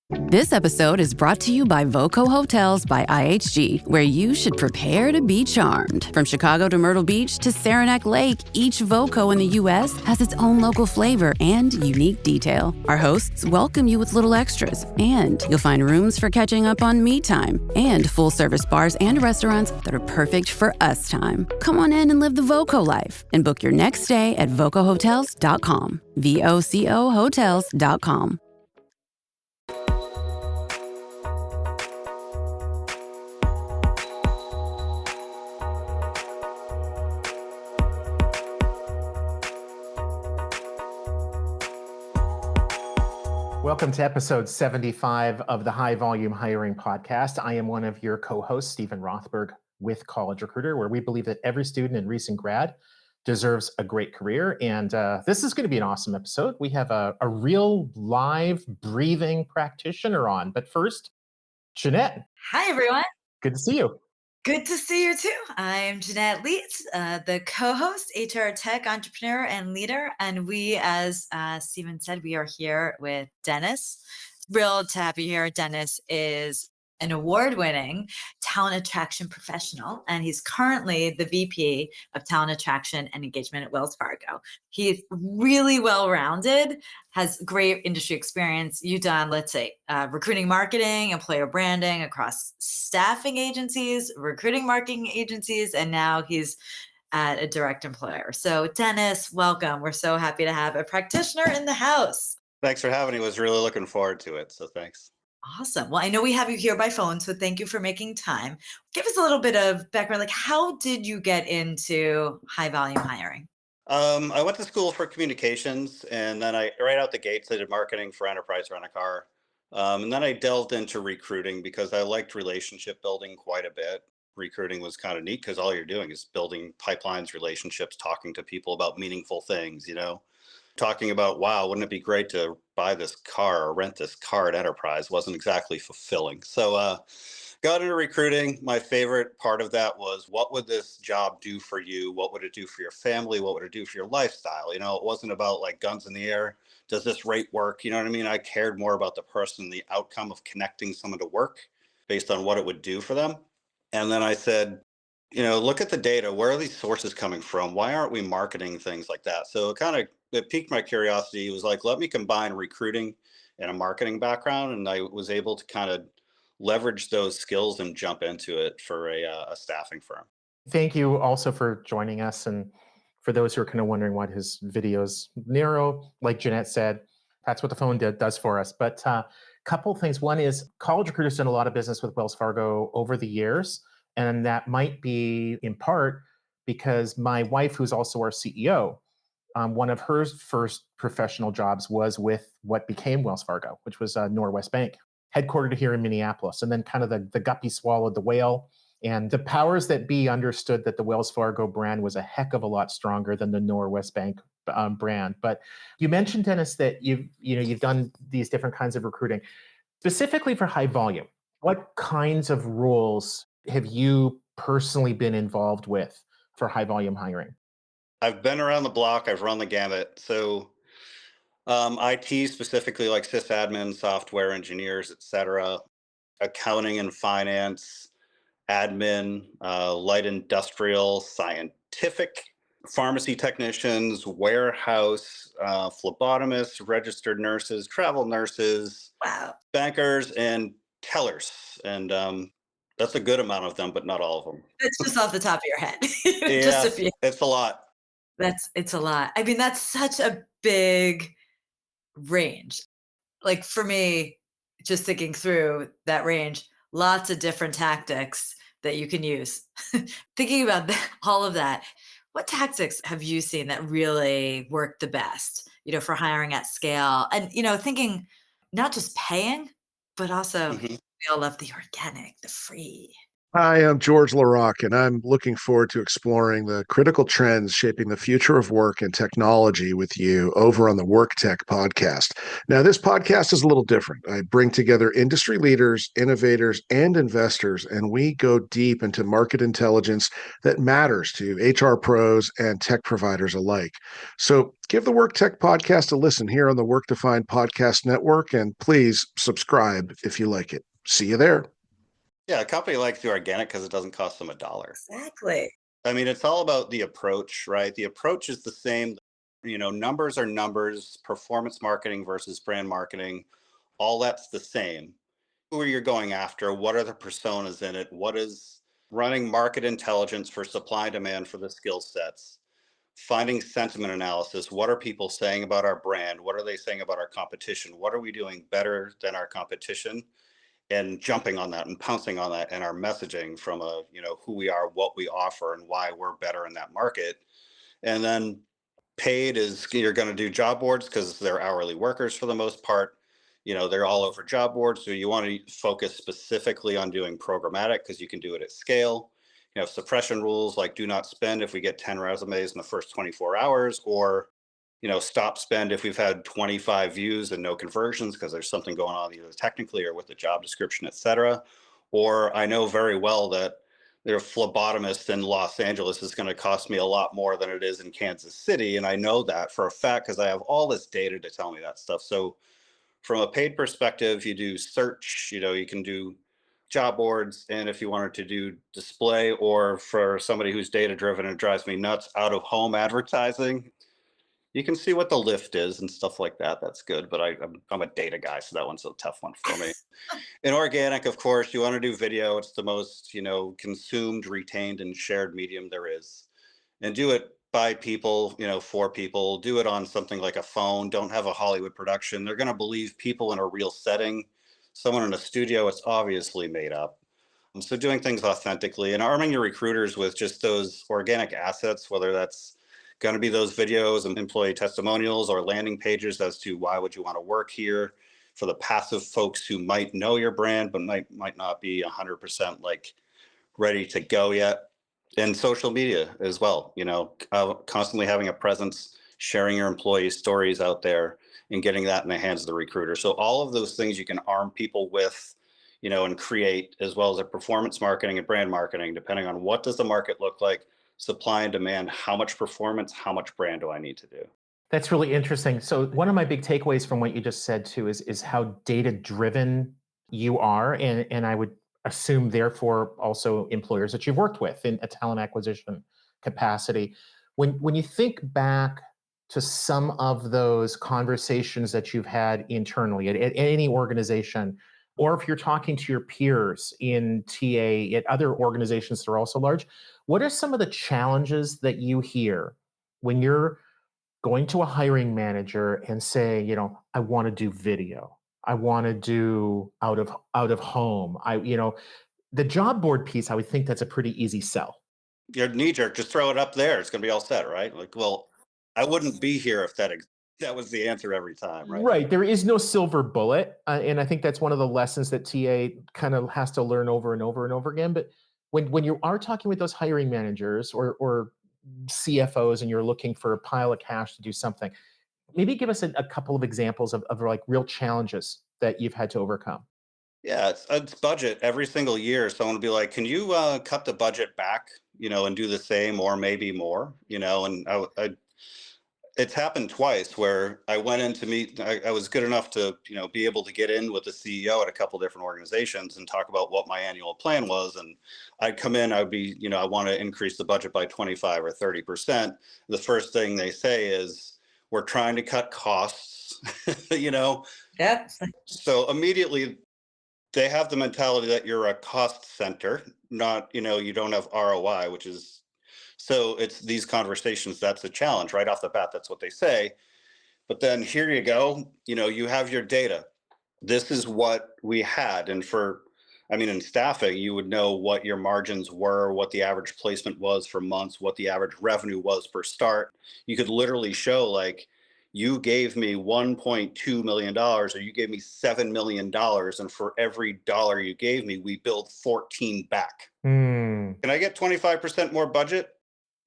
This episode is brought to you by Voco Hotels by IHG, where you should prepare to be charmed. From Chicago to Myrtle Beach to Saranac Lake, each Voco in the U.S. has its own local flavor and unique detail. Our hosts welcome you with little extras, and you'll find rooms for catching up on me time and full-service bars and restaurants that are perfect for us time. Come on in and live the Voco life and book your next stay at vocohotels.com. VOCO hotels.com. Welcome to episode 75 of the High Volume Hiring Podcast. I am one of your co-hosts, Stephen Rothberg, with College Recruiter, where we believe that every student and recent grad deserves a great career. And this is going to be an awesome episode. We have a real live, breathing practitioner on. But first, Jeanette. Hi, everyone. Good to see you. Good to see you too. I'm Jeanette Leeds, the co-host, HR tech entrepreneur and leader. And we, as Stephen said, we are here with Dennis. Thrilled to have you here. Dennis is an award-winning talent attraction professional, and he's currently the VP of Talent Attraction and Engagement at Wells Fargo. He's really well-rounded, has great industry experience. You've done, let's say, recruiting, marketing, employer branding across staffing agencies, recruiting marketing agencies, and now he's at a direct employer. So Dennis, welcome. We're so happy to have a practitioner in the house. Thanks for having me. I was really looking forward to it. So thanks. Awesome. Well, I know we have you here by phone, so thank you for making time. Give us a little bit of background. Like, how did you get into high volume hiring? I went to school for communications, and then right out the gates, I did marketing for Enterprise Rent-A-Car. And then I delved into recruiting because I liked relationship building quite a bit. Recruiting was kind of neat because all you're doing is building pipelines, relationships, talking to people about meaningful things, talking about, wow, wouldn't it be great to buy this car or rent this car at Enterprise wasn't exactly fulfilling. So got into recruiting. My favorite part of that was, what would this job do for you? What would it do for your family? What would it do for your lifestyle? It wasn't about like guns in the air. Does this rate work? You know what I mean? I cared more about the person, the outcome of connecting someone to work based on what it would do for them. And then I said, look at the data. Where are these sources coming from? Why aren't we marketing things like that? So it piqued my curiosity. It was like, let me combine recruiting and a marketing background. And I was able to kind of leverage those skills and jump into it for a staffing firm. Thank you also for joining us. And for those who are kind of wondering why his videos narrow, like Jeanette said, that's what the phone does for us. But a couple things. One is College Recruiter's done a lot of business with Wells Fargo over the years. And that might be in part because my wife, who's also our CEO, one of her first professional jobs was with what became Wells Fargo, which was Norwest Bank, headquartered here in Minneapolis. And then kind of the guppy swallowed the whale. And the powers that be understood that the Wells Fargo brand was a heck of a lot stronger than the Norwest Bank brand. But you mentioned, Dennis, that you've done these different kinds of recruiting. Specifically for high volume, what kinds of roles have you personally been involved with for high volume hiring? I've been around the block. I've run the gamut. So IT specifically, like sysadmin, software engineers, et cetera, accounting and finance, admin, light industrial, scientific, pharmacy technicians, warehouse, phlebotomists, registered nurses, travel nurses, Wow. bankers, and tellers. And that's a good amount of them, but not all of them. That's just off the top of your head. Yeah, Just a few. it's a lot. It's a lot. I mean, that's such a big range. Like for me, just thinking through that range, lots of different tactics that you can use. Thinking about all of that, what tactics have you seen that really work the best, for hiring at scale? And, thinking not just paying, but also Mhm. we all love the organic, the free. Hi, I'm George LaRock, and I'm looking forward to exploring the critical trends shaping the future of work and technology with you over on the Work Tech podcast. Now, this podcast is a little different. I bring together industry leaders, innovators, and investors, and we go deep into market intelligence that matters to HR pros and tech providers alike. So give the Work Tech podcast a listen here on the Work Defined Podcast Network, and please subscribe if you like it. See you there. Yeah, a company likes the organic because it doesn't cost them $1. Exactly. I mean, it's all about the approach, right? The approach is the same. Numbers are numbers, performance marketing versus brand marketing, all that's the same. Who are you going after? What are the personas in it? What is running market intelligence for supply and demand for the skill sets? Finding sentiment analysis. What are people saying about our brand? What are they saying about our competition? What are we doing better than our competition? And jumping on that and pouncing on that and our messaging from who we are, what we offer, and why we're better in that market. And then paid is you're going to do job boards because they're hourly workers for the most part. They're all over job boards. So you want to focus specifically on doing programmatic because you can do it at scale. Suppression rules like do not spend if we get 10 resumes in the first 24 hours, or stop spend if we've had 25 views and no conversions because there's something going on either technically or with the job description, et cetera. Or I know very well that their phlebotomist in Los Angeles is going to cost me a lot more than it is in Kansas City. And I know that for a fact because I have all this data to tell me that stuff. So from a paid perspective, you do search, you can do job boards. And if you wanted to do display, or for somebody who's data driven and drives me nuts, out of home advertising, you can see what the lift is and stuff like that. That's good. But I'm a data guy, so that one's a tough one for me. In organic, of course, you want to do video. It's the most, consumed, retained, and shared medium there is. And do it by people, for people. Do it on something like a phone. Don't have a Hollywood production. They're going to believe people in a real setting. Someone in a studio, it's obviously made up. So doing things authentically and arming your recruiters with just those organic assets, whether that's going to be those videos and employee testimonials or landing pages as to why would you want to work here, for the passive folks who might know your brand but might not be 100% like ready to go yet. And social media as well, constantly having a presence, sharing your employee stories out there and getting that in the hands of the recruiter. So all of those things you can arm people with, and create, as well as a performance marketing and brand marketing, depending on what does the market look like, supply and demand, how much performance, how much brand do I need to do? That's really interesting. So one of my big takeaways from what you just said too is how data driven you are, and I would assume therefore also employers that you've worked with in a talent acquisition capacity. When you think back to some of those conversations that you've had internally at any organization, or if you're talking to your peers in TA at other organizations that are also large, what are some of the challenges that you hear when you're going to a hiring manager and saying, I want to do video. I want to do out of home. The job board piece, I would think that's a pretty easy sell. Your knee jerk, just throw it up there. It's going to be all set, right? Like, well, I wouldn't be here if that was the answer every time, right? Right. There is no silver bullet. And I think that's one of the lessons that TA kind of has to learn over and over and over again. But when you are talking with those hiring managers or CFOs and you're looking for a pile of cash to do something, maybe give us a couple of examples of like real challenges that you've had to overcome. Yeah, it's budget every single year. Someone will be like, "Can you cut the budget back, and do the same or maybe more?" And it's happened twice where I went in to meet. I was good enough to, be able to get in with the CEO at a couple different organizations and talk about what my annual plan was. And I'd come in, I'd be, I want to increase the budget by 25 or 30%. The first thing they say is, "We're trying to cut costs," Yep. So immediately they have the mentality that you're a cost center, not, you don't have ROI, which is, so it's these conversations. That's a challenge right off the bat. That's what they say. But then here you go, you have your data. This is what we had. And in staffing, you would know what your margins were, what the average placement was for months, what the average revenue was per start. You could literally show like, you gave me $1.2 million or you gave me $7 million. And for every dollar you gave me, we billed 14 back. Hmm. Can I get 25% more budget?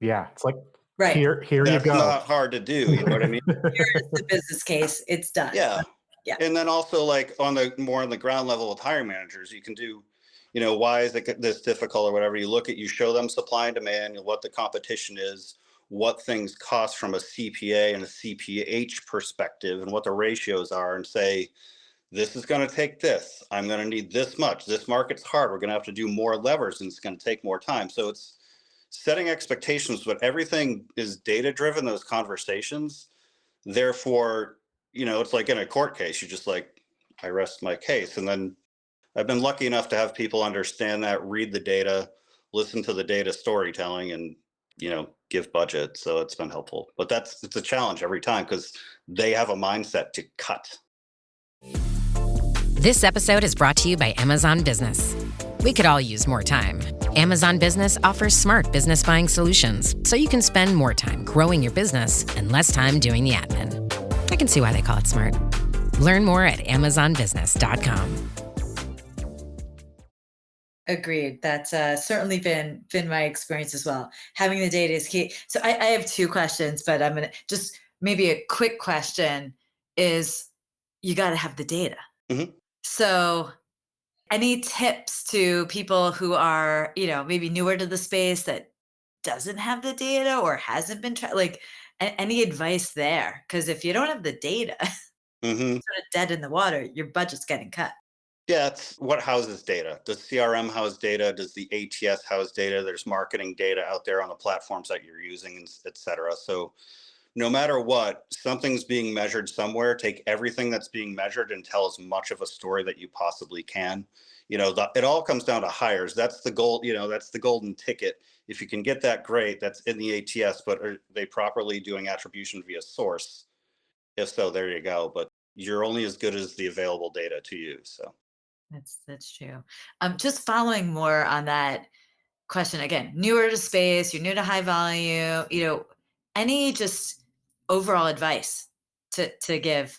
Yeah. It's like, Right. here you That's go. not hard to do. You know what I mean? Here's the business case. It's done. Yeah. Yeah. And then also like on the ground level with hiring managers, you can do, why is it this difficult or whatever? You show them supply and demand, what the competition is, what things cost from a CPA and a CPH perspective and what the ratios are, and say, this is going to take this. I'm going to need this much. This market's hard. We're going to have to do more levers and it's going to take more time. So it's setting expectations, but everything is data driven, those conversations. Therefore, it's like in a court case, you just like, I rest my case. And then I've been lucky enough to have people understand that, read the data, listen to the data storytelling, and give budget. So it's been helpful. But it's a challenge every time because they have a mindset to cut. This episode is brought to you by Amazon Business. We could all use more time. Amazon Business offers smart business buying solutions so you can spend more time growing your business and less time doing the admin. I can see why they call it smart. Learn more at amazonbusiness.com. Agreed. That's certainly been my experience as well. Having the data is key. So I have two questions, but I'm going to just maybe a quick question is you got to have the data. Mm-hmm. So any tips to people who are, maybe newer to the space that doesn't have the data or hasn't been any advice there? Because if you don't have the data, Mm-hmm. sort of dead in the water, your budget's getting cut. Yeah, it's what houses data. Does CRM house data? Does the ATS house data? There's marketing data out there on the platforms that you're using, et cetera. So no matter what, something's being measured somewhere. Take everything that's being measured and tell as much of a story that you possibly can. It all comes down to hires. That's the goal. That's the golden ticket. If you can get that, great. That's in the ATS, but are they properly doing attribution via source? If so, there you go. But you're only as good as the available data to you. So. That's true. Just following more on that question again, newer to space, you're new to high volume, any just overall advice to give?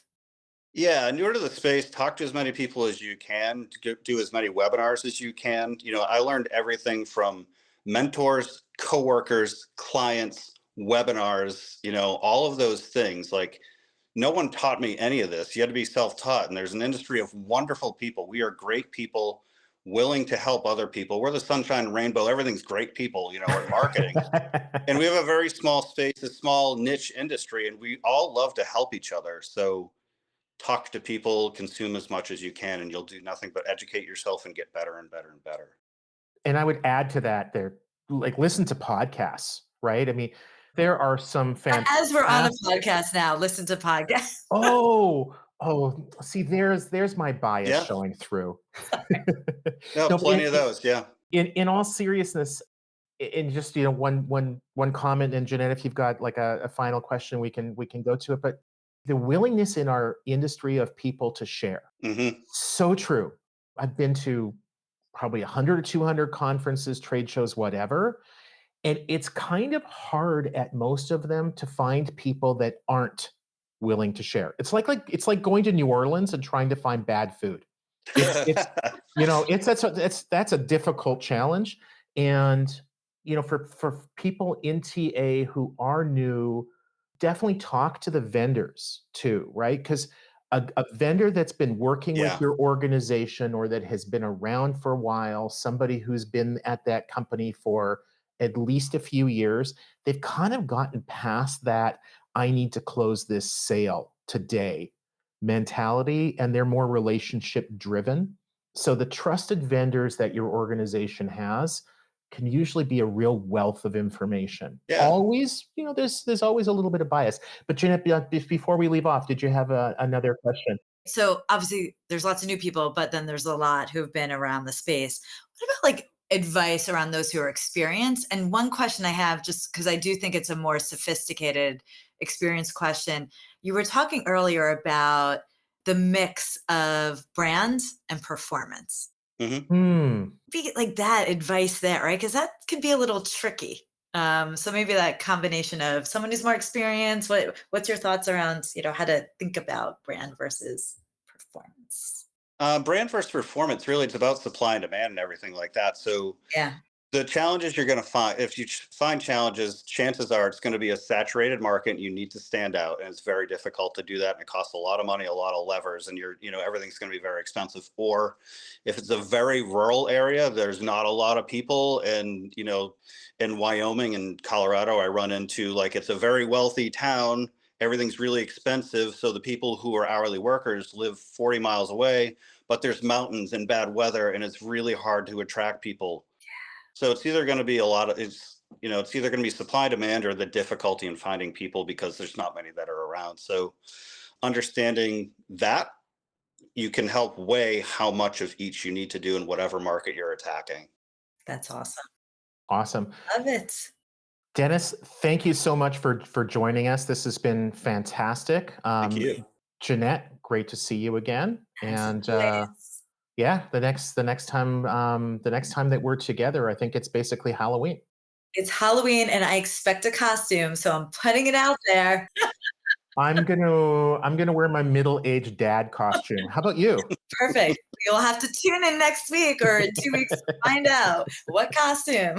Yeah, newer to the space, talk to as many people as you can, do as many webinars as you can. I learned everything from mentors, coworkers, clients, webinars, all of those things. Like no one taught me any of this. You had to be self-taught. And there's an industry of wonderful people. We are great people willing to help other people. We're the sunshine and rainbow. Everything's great people, in marketing. And we have a very small space, a small niche industry, and we all love to help each other. So talk to people, consume as much as you can, and you'll do nothing but educate yourself and get better and better and better. And I would add to that listen to podcasts, right? I mean, there are some fantastic. As we're on a podcast now, listen to podcasts. Oh, see, there's my bias Yeah. showing through. No, plenty of those. Yeah. In all seriousness, in just one comment, and Jeanette, if you've got like a final question, we can go to it. But the willingness in our industry of people to share, Mm-hmm. so true. I've been to probably 100 or 200 conferences, trade shows, whatever. And it's kind of hard at most of them to find people that aren't willing to share. It's like going to New Orleans and trying to find bad food. That's a difficult challenge. And for people in TA who are new, definitely talk to the vendors too, right? Because a vendor that's been working with your organization or that has been around for a while, somebody who's been at that company for at least a few years, they've kind of gotten past that I need to close this sale today mentality, and they're more relationship driven. So the trusted vendors that your organization has can usually be a real wealth of information. Yeah. Always, there's always a little bit of bias. But Jeanette, before we leave off, did you have another question? So obviously there's lots of new people, but then there's a lot who've been around the space. What about advice around those who are experienced? And one question I have, just because I do think it's a more sophisticated experience question. You were talking earlier about the mix of brands and performance. Mm-hmm. Like that advice there, right? Because that could be a little tricky. So maybe that combination of someone who's more experienced. What's your thoughts around, how to think about brand versus performance? Brand versus performance, really, it's about supply and demand and everything like that. So Yeah, the challenges you're going to find, if you find challenges, chances are it's going to be a saturated market and you need to stand out. And it's very difficult to do that. And it costs a lot of money, a lot of levers, and everything's going to be very expensive. Or if it's a very rural area, there's not a lot of people. And, in Wyoming and Colorado, I run into it's a very wealthy town. Everything's really expensive. So the people who are hourly workers live 40 miles away, but there's mountains and bad weather, and it's really hard to attract people. So it's either going to be it's either going to be supply demand or the difficulty in finding people because there's not many that are around. So understanding that, you can help weigh how much of each you need to do in whatever market you're attacking. that's awesome. Awesome. Love it. Dennis, thank you so much for joining us. This has been fantastic. Thank you. Jeanette, great to see you again. And Always. yeah, the next time that we're together, I think it's basically Halloween. It's Halloween and I expect a costume, so I'm putting it out there. I'm gonna wear my middle-aged dad costume. How about you? Perfect. You'll have to tune in next week or in 2 weeks to find out what costume.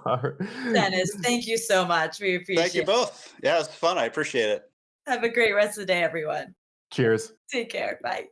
All right. Dennis, thank you so much. We appreciate Thank you it. both. Yeah, it's fun. I appreciate it. Have a great rest of the day, everyone. Cheers. Take care. Bye.